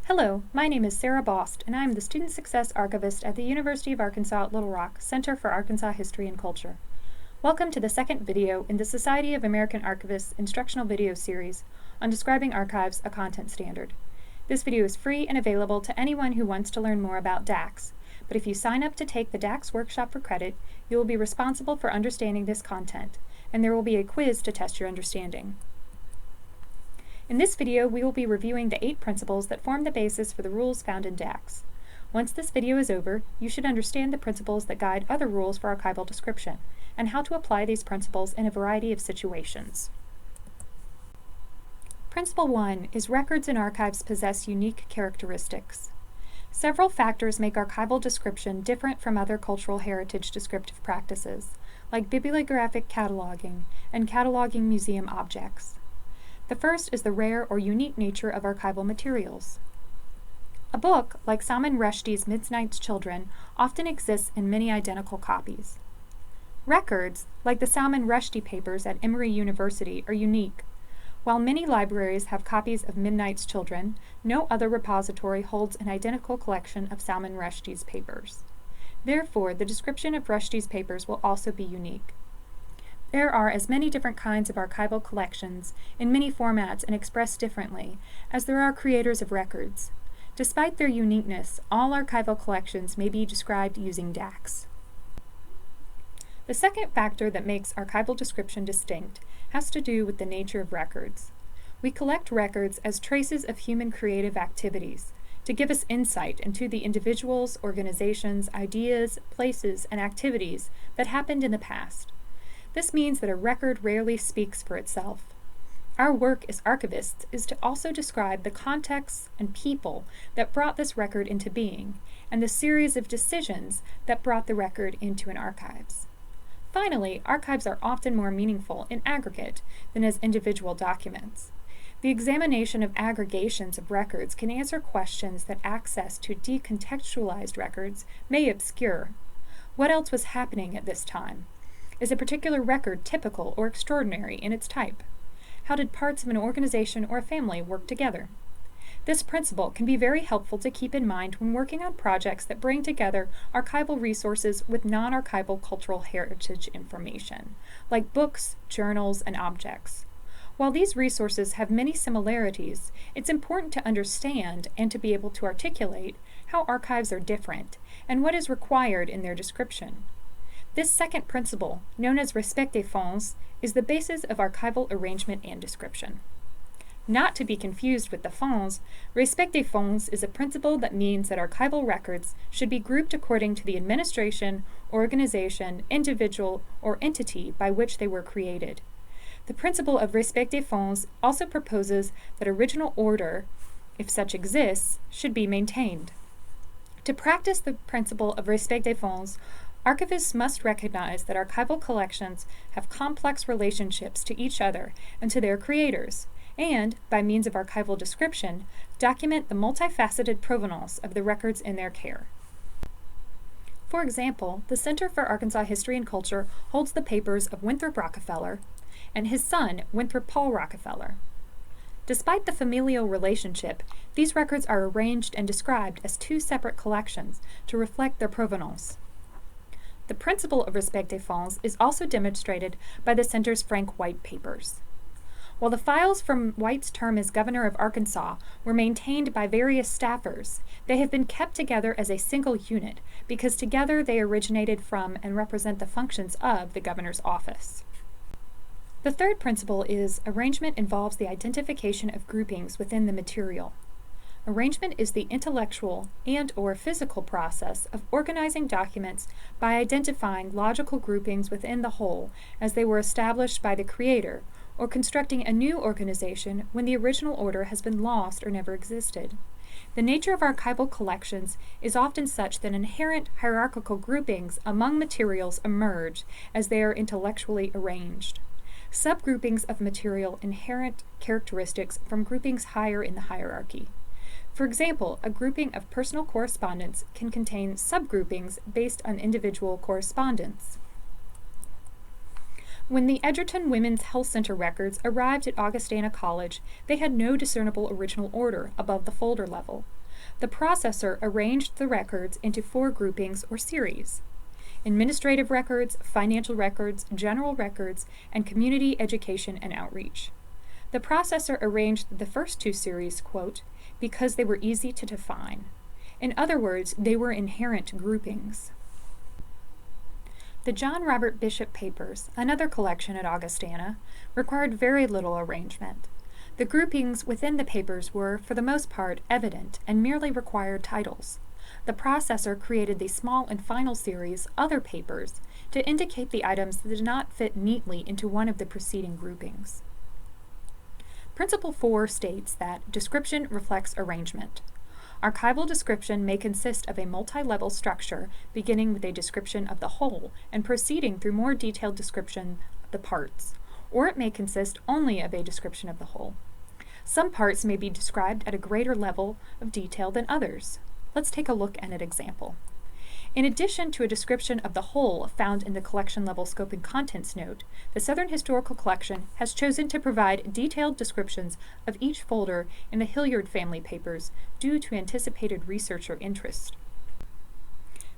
Hello, my name is Sarah Bost, and I am the Student Success Archivist at the University of Arkansas at Little Rock Center for Arkansas History and Culture. Welcome to the second video in the Society of American Archivists instructional video series on describing archives, a content standard. This video is free and available to anyone who wants to learn more about DACS, but if you sign up to take the DACS workshop for credit, you will be responsible for understanding this content, and there will be a quiz to test your understanding. In this video, we will be reviewing the 8 principles that form the basis for the rules found in DACS. Once this video is over, you should understand the principles that guide other rules for archival description, and how to apply these principles in a variety of situations. Principle 1 is records and archives possess unique characteristics. Several factors make archival description different from other cultural heritage descriptive practices, like bibliographic cataloging and cataloging museum objects. The first is the rare or unique nature of archival materials. A book, like Salman Rushdie's Midnight's Children, often exists in many identical copies. Records, like the Salman Rushdie papers at Emory University, are unique. While many libraries have copies of Midnight's Children, no other repository holds an identical collection of Salman Rushdie's papers. Therefore, the description of Rushdie's papers will also be unique. There are as many different kinds of archival collections, in many formats and expressed differently, as there are creators of records. Despite their uniqueness, all archival collections may be described using DACS. The second factor that makes archival description distinct has to do with the nature of records. We collect records as traces of human creative activities, to give us insight into the individuals, organizations, ideas, places, and activities that happened in the past. This means that a record rarely speaks for itself. Our work as archivists is to also describe the contexts and people that brought this record into being, and the series of decisions that brought the record into an archives. Finally, archives are often more meaningful in aggregate than as individual documents. The examination of aggregations of records can answer questions that access to decontextualized records may obscure. What else was happening at this time? Is a particular record typical or extraordinary in its type? How did parts of an organization or a family work together? This principle can be very helpful to keep in mind when working on projects that bring together archival resources with non-archival cultural heritage information, like books, journals, and objects. While these resources have many similarities, it's important to understand and to be able to articulate how archives are different and what is required in their description. This second principle, known as respect des fonds, is the basis of archival arrangement and description. Not to be confused with the fonds, respect des fonds is a principle that means that archival records should be grouped according to the administration, organization, individual, or entity by which they were created. The principle of respect des fonds also proposes that original order, if such exists, should be maintained. To practice the principle of respect des fonds, archivists must recognize that archival collections have complex relationships to each other and to their creators, and, by means of archival description, document the multifaceted provenance of the records in their care. For example, the Center for Arkansas History and Culture holds the papers of Winthrop Rockefeller and his son, Winthrop Paul Rockefeller. Despite the familial relationship, these records are arranged and described as 2 separate collections to reflect their provenance. The principle of respect des fonds is also demonstrated by the Center's Frank White papers. While the files from White's term as governor of Arkansas were maintained by various staffers, they have been kept together as a single unit because together they originated from and represent the functions of the governor's office. The third principle is arrangement involves the identification of groupings within the material. Arrangement is the intellectual and/or physical process of organizing documents by identifying logical groupings within the whole as they were established by the creator, or constructing a new organization when the original order has been lost or never existed. The nature of archival collections is often such that inherent hierarchical groupings among materials emerge as they are intellectually arranged. Subgroupings of material inherit characteristics from groupings higher in the hierarchy. For example, a grouping of personal correspondence can contain subgroupings based on individual correspondence. When the Edgerton Women's Health Center records arrived at Augustana College, they had no discernible original order above the folder level. The processor arranged the records into 4 groupings or series: administrative records, financial records, general records, and community education and outreach. The processor arranged the first 2 series, quote, because they were easy to define. In other words, they were inherent groupings. The John Robert Bishop Papers, another collection at Augustana, required very little arrangement. The groupings within the papers were, for the most part, evident and merely required titles. The processor created the small and final series, Other Papers, to indicate the items that did not fit neatly into one of the preceding groupings. Principle 4 states that description reflects arrangement. Archival description may consist of a multi-level structure beginning with a description of the whole and proceeding through more detailed description of the parts, or it may consist only of a description of the whole. Some parts may be described at a greater level of detail than others. Let's take a look at an example. In addition to a description of the whole found in the collection level scope and contents note, the Southern Historical Collection has chosen to provide detailed descriptions of each folder in the Hilliard family papers due to anticipated researcher interest.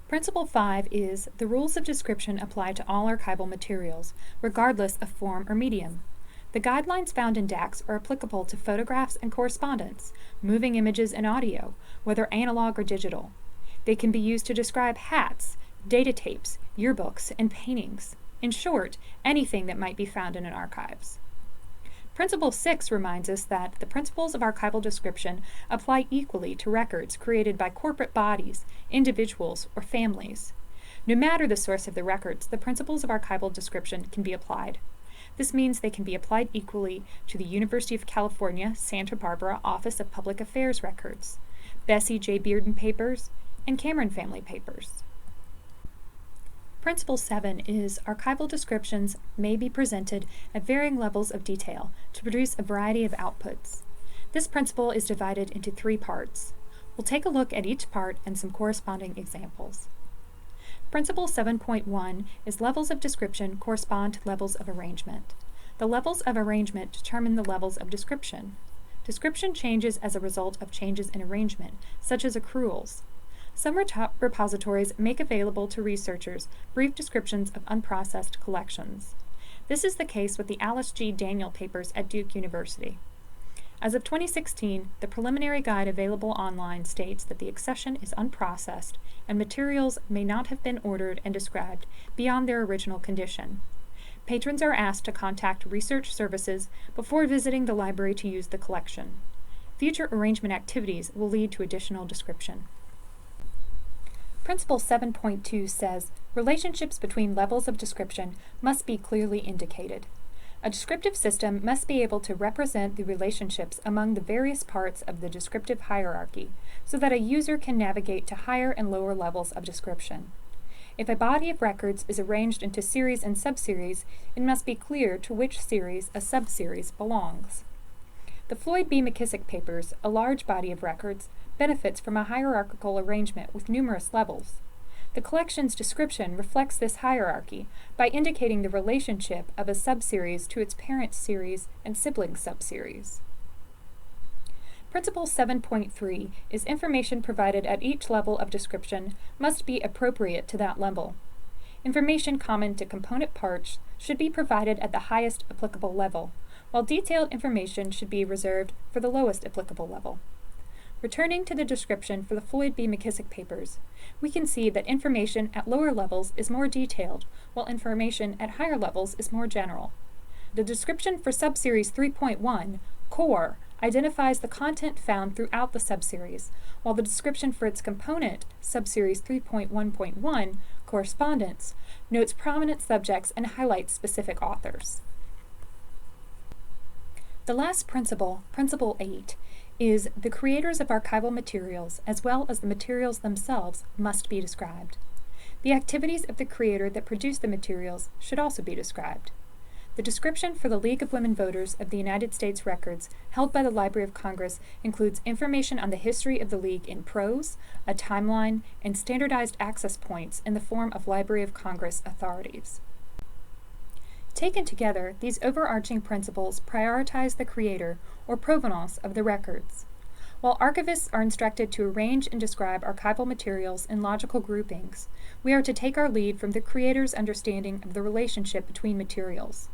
Principle 5 is the rules of description apply to all archival materials, regardless of form or medium. The guidelines found in DACS are applicable to photographs and correspondence, moving images and audio, whether analog or digital. They can be used to describe hats, data tapes, yearbooks, and paintings. In short, anything that might be found in an archives. Principle 6 reminds us that the principles of archival description apply equally to records created by corporate bodies, individuals, or families. No matter the source of the records, the principles of archival description can be applied. This means they can be applied equally to the University of California, Santa Barbara Office of Public Affairs records, Bessie J. Bearden papers, and Cameron family papers. Principle 7 is archival descriptions may be presented at varying levels of detail to produce a variety of outputs. This principle is divided into 3 parts. We'll take a look at each part and some corresponding examples. Principle 7.1 is levels of description correspond to levels of arrangement. The levels of arrangement determine the levels of description. Description changes as a result of changes in arrangement, such as accruals. Some repositories make available to researchers brief descriptions of unprocessed collections. This is the case with the Alice G. Daniel papers at Duke University. As of 2016, the preliminary guide available online states that the accession is unprocessed and materials may not have been ordered and described beyond their original condition. Patrons are asked to contact research services before visiting the library to use the collection. Future arrangement activities will lead to additional description. Principle 7.2 says relationships between levels of description must be clearly indicated. A descriptive system must be able to represent the relationships among the various parts of the descriptive hierarchy so that a user can navigate to higher and lower levels of description. If a body of records is arranged into series and subseries, it must be clear to which series a subseries belongs. The Floyd B. McKissick papers, a large body of records, benefits from a hierarchical arrangement with numerous levels. The collection's description reflects this hierarchy by indicating the relationship of a subseries to its parent series and sibling subseries. Principle 7.3 is information provided at each level of description must be appropriate to that level. Information common to component parts should be provided at the highest applicable level, while detailed information should be reserved for the lowest applicable level. Returning to the description for the Floyd B. McKissick papers, we can see that information at lower levels is more detailed, while information at higher levels is more general. The description for subseries 3.1, Core, identifies the content found throughout the subseries, while the description for its component, subseries 3.1.1, Correspondence, notes prominent subjects and highlights specific authors. The last principle, Principle 8, is the creators of archival materials, as well as the materials themselves, must be described. The activities of the creator that produced the materials should also be described. The description for the League of Women Voters of the United States records held by the Library of Congress includes information on the history of the League in prose, a timeline, and standardized access points in the form of Library of Congress authorities. Taken together, these overarching principles prioritize the creator, or provenance, of the records. While archivists are instructed to arrange and describe archival materials in logical groupings, we are to take our lead from the creator's understanding of the relationship between materials.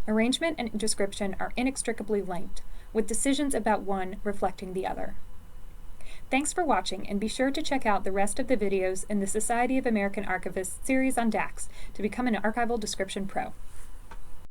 Arrangement and description are inextricably linked, with decisions about one reflecting the other. Thanks for watching, and be sure to check out the rest of the videos in the Society of American Archivists series on DACS to become an Archival Description Pro.